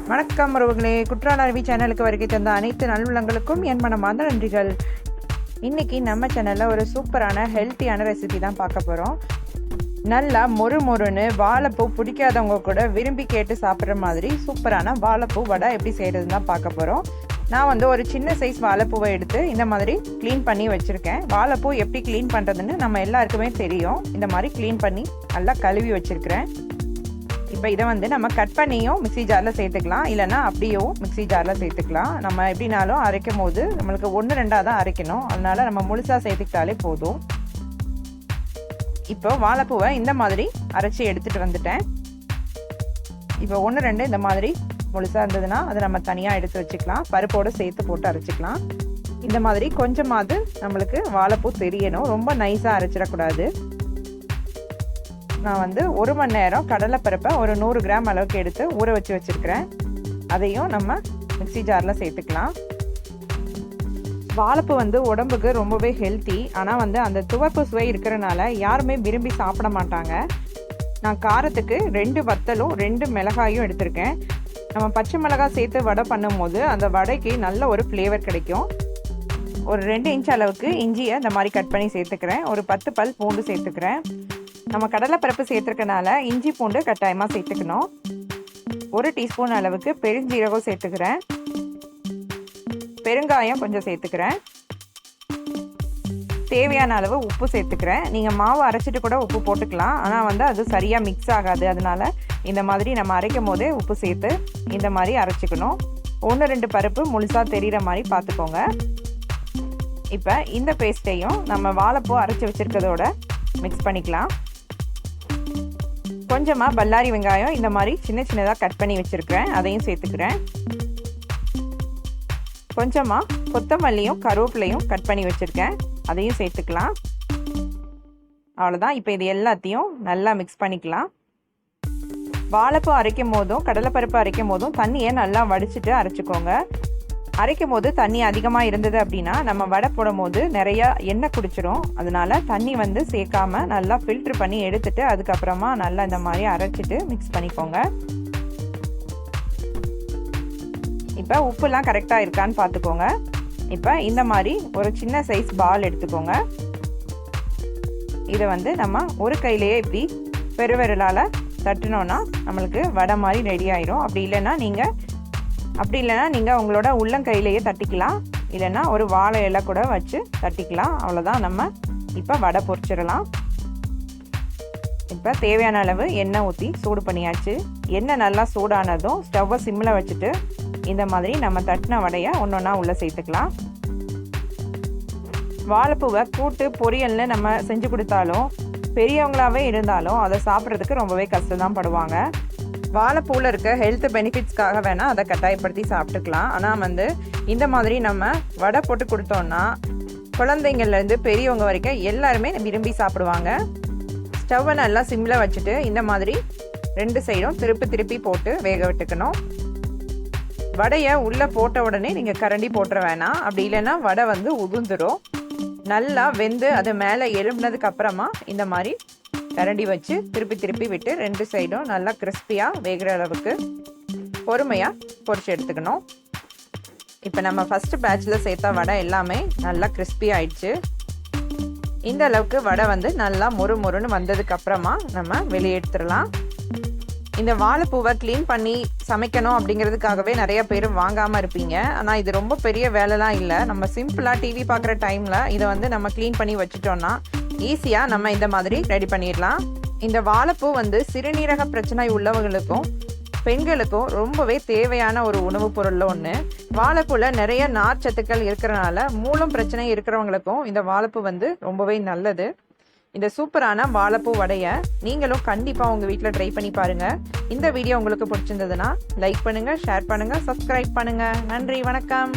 வணக்கம் உறவுகளே, குற்றாலருவி சேனலுக்கு வருகை தந்த அனைத்து நல்லுள்ளங்களுக்கும் என் மனமார்ந்த நன்றிகள். இன்னைக்கு நம்ம சேனலில் ஒரு சூப்பரான ஹெல்த்தியான ரெசிபி தான் பார்க்க போகிறோம். நல்லா மொறுன்னு வாழைப்பூ பிடிக்காதவங்க கூட விரும்பி கேட்டு சாப்பிட்ற மாதிரி சூப்பரான வாழைப்பூ வடை எப்படி செய்கிறதுன்னு தான் பார்க்க போகிறோம். நான் ஒரு சின்ன சைஸ் வாழைப்பூவை எடுத்து இந்த மாதிரி க்ளீன் பண்ணி வச்சுருக்கேன். வாழைப்பூ எப்படி க்ளீன் பண்ணுறதுன்னு நம்ம எல்லாருக்குமே தெரியும். இந்த மாதிரி க்ளீன் பண்ணி நல்லா கழுவி வச்சுருக்கிறேன். இப்போ இதை நம்ம கட் பண்ணியும் மிக்ஸி ஜாரில் சேர்த்துக்கலாம், இல்லைனா அப்படியும் மிக்ஸி ஜாரில் சேர்த்துக்கலாம். நம்ம எப்படினாலும் அரைக்கும் போது நம்மளுக்கு 1-2 தான் அரைக்கணும், அதனால் நம்ம முழுசாக சேர்த்துக்கிட்டாலே போதும். இப்போ வாழைப்பூவை இந்த மாதிரி அரைச்சி எடுத்துகிட்டு வந்துட்டேன். இப்போ 1-2 இந்த மாதிரி முழுசாக இருந்ததுன்னா அதை நம்ம தனியாக எடுத்து வச்சுக்கலாம். பருப்போடு சேர்த்து போட்டு அரைச்சிக்கலாம். இந்த மாதிரி கொஞ்சமாவது நம்மளுக்கு வாழைப்பூ தெரியணும், ரொம்ப நைஸாக அரைச்சிடக்கூடாது. நான் 1 மணி நேரம் கடலைப்பருப்பை ஒரு 100 கிராம் அளவுக்கு எடுத்து ஊற வச்சு வச்சுருக்கிறேன். அதையும் நம்ம மிக்ஸி ஜாரில் சேர்த்துக்கலாம். வாழைப்பூ உடம்புக்கு ரொம்பவே ஹெல்த்தி. ஆனால் அந்த துவர்ப்பு சுவை இருக்கிறனால யாருமே விரும்பி சாப்பிட மாட்டாங்க. நான் காரத்துக்கு 2 வத்தலும் 2 மிளகாயும் எடுத்திருக்கேன். நம்ம பச்சை மிளகாய் சேர்த்து வடை பண்ணும் போது அந்த வடைக்கு நல்ல ஒரு ஃப்ளேவர் கிடைக்கும். ஒரு 2 இன்ச் அளவுக்கு இஞ்சியை இந்த மாதிரி கட் பண்ணி சேர்த்துக்கிறேன். ஒரு 10 பல் பூண்டு சேர்த்துக்கிறேன். நம்ம கடலைப்பருப்பு சேர்த்துருக்கனால இஞ்சி பூண்டு கட்டாயமாக சேர்த்துக்கணும். 1 டீஸ்பூன் அளவுக்கு பெருஞ்சீரகம் சேர்த்துக்கிறேன். பெருங்காயம் கொஞ்சம் சேர்த்துக்கிறேன். தேவையான அளவு உப்பு சேர்த்துக்கிறேன். நீங்கள் மாவு அரைச்சிட்டு கூட உப்பு போட்டுக்கலாம், ஆனால் அது சரியாக மிக்ஸ் ஆகாது. அதனால் இந்த மாதிரி நம்ம அரைக்கும் போதே உப்பு சேர்த்து இந்த மாதிரி அரைச்சிக்கணும். 1-2 பருப்பு முழுசாக தெரிகிற மாதிரி பார்த்துக்கோங்க. இப்போ இந்த பேஸ்ட்டையும் நம்ம வாழைப்பூ அரைச்சி வச்சுருக்கிறதோட மிக்ஸ் பண்ணிக்கலாம். கொஞ்சமாக பல்லாரி வெங்காயம் இந்த மாதிரி சின்னதாக கட் பண்ணி வச்சுருக்கிறேன், அதையும் சேர்த்துக்கிறேன். கொஞ்சமாக கொத்தமல்லியும் கருவேப்பிலையும் கட் பண்ணி வச்சுருக்கேன், அதையும் சேர்த்துக்கலாம். அவ்வளோதான். இப்போ இது எல்லாத்தையும் நல்லா மிக்ஸ் பண்ணிக்கலாம். வாழைப்பூ அரைக்கும் போதும் கடலைப்பருப்பு அரைக்கும் போதும் தண்ணியை நல்லா வடிச்சிட்டு அரைச்சிக்கோங்க. அரைக்கும் போது தண்ணி அதிகமாக இருந்தது அப்படின்னா நம்ம வடை போடும் போது நிறையா எண்ணெய் குடிச்சிடும். அதனால தண்ணி சேர்க்காம நல்லா ஃபில்ட்ரு பண்ணி எடுத்துட்டு அதுக்கப்புறமா நல்லா இந்த மாதிரி அரைச்சிட்டு மிக்ஸ் பண்ணிக்கோங்க. இப்போ உப்புலாம் கரெக்டாக இருக்கான்னு பார்த்துக்கோங்க. இப்போ இந்த மாதிரி ஒரு சின்ன சைஸ் பால் எடுத்துக்கோங்க. இதை நம்ம ஒரு கையிலேயே இப்படி பெருவிரலால் தட்டினோன்னா நம்மளுக்கு வடை மாதிரி ரெடி ஆயிரும். அப்படி இல்லைன்னா நீங்கள் உங்களோட உள்ளங்கையிலேயே தட்டிக்கலாம், இல்லைன்னா ஒரு வாழை இலை கூட வச்சு தட்டிக்கலாம். அவ்வளோதான். நம்ம இப்போ வடை பொரிச்சிடலாம். இப்போ தேவையான அளவு எண்ணெய் ஊற்றி சூடு பண்ணியாச்சு. எண்ணெய் நல்லா சூடானதும் ஸ்டவ்வை சிம்மில் வச்சுட்டு இந்த மாதிரி நம்ம தட்டின வடையை ஒன்றொன்னா உள்ளே சேர்த்துக்கலாம். வாழைப்பூவை கூட்டு பொரியல்னு நம்ம செஞ்சு கொடுத்தாலும் பெரியவங்களாகவே இருந்தாலும் அதை சாப்பிட்றதுக்கு ரொம்பவே கஷ்டம் படுவாங்க. வாழைப்பூவில் இருக்க ஹெல்த் பெனிஃபிட்ஸ்க்காக வேணால் அதை கட்டாயப்படுத்தி சாப்பிட்டுக்கலாம். ஆனால் இந்த மாதிரி நம்ம வடை போட்டு கொடுத்தோன்னா குழந்தைங்கள்லேருந்து பெரியவங்க வரைக்கும் எல்லாருமே விரும்பி சாப்பிடுவாங்க. ஸ்டவ்வை நல்லா சிம்மில் வச்சுட்டு இந்த மாதிரி 2 சைடும் திருப்பி போட்டு வேக விட்டுக்கணும். வடையை உள்ளே போட்ட உடனே நீங்கள் கரண்டி போட்டுற வேணாம், அப்படி இல்லைன்னா வடை உதிர்ந்துடும். நல்லா வெந்து அது மேலே எழும்பினதுக்கு அப்புறமா இந்த மாதிரி கரண்டி வச்சு திருப்பி விட்டு 2 சைடும் நல்லா கிறிஸ்பியாக வேகிற அளவுக்கு பொறுமையாக பொரிச்சு எடுத்துக்கணும். இப்போ நம்ம ஃபஸ்ட்டு பேட்சில் சேர்த்த வடை எல்லாமே நல்லா கிறிஸ்பி ஆயிடுச்சு. இந்த அளவுக்கு வடை நல்லா மொறுன்னு வந்ததுக்கு அப்புறமா நம்ம வெளியே எடுத்துடலாம். இந்த வாழைப்பூவை க்ளீன் பண்ணி சமைக்கணும் அப்படிங்கிறதுக்காகவே நிறைய பேர் வாங்காமல் இருப்பீங்க. ஆனால் இது ரொம்ப பெரிய வேலைலாம் இல்லை. நம்ம சிம்பிளாக டிவி பார்க்குற டைமில் இதை நம்ம க்ளீன் பண்ணி வச்சுட்டோன்னா ஈஸியாக நம்ம இந்த மாதிரி ரெடி பண்ணிடலாம். இந்த வாழைப்பூ சிறுநீரக பிரச்சனை உள்ளவங்களுக்கும் பெண்களுக்கும் ரொம்பவே தேவையான ஒரு உணவுப் பொருளில் ஒன்று. வாழைப்பூவில் நிறைய நார்ச்சத்துக்கள் இருக்கிறனால மூலம் பிரச்சனை இருக்கிறவங்களுக்கும் இந்த வாழைப்பூ ரொம்பவே நல்லது. இந்த சூப்பரான வாழைப்பூ வடையை நீங்களும் கண்டிப்பாக உங்கள் வீட்டில் ட்ரை பண்ணி பாருங்கள். இந்த வீடியோ உங்களுக்கு பிடிச்சிருந்ததுன்னா லைக் பண்ணுங்கள், ஷேர் பண்ணுங்கள், சப்ஸ்கிரைப் பண்ணுங்கள். நன்றி, வணக்கம்.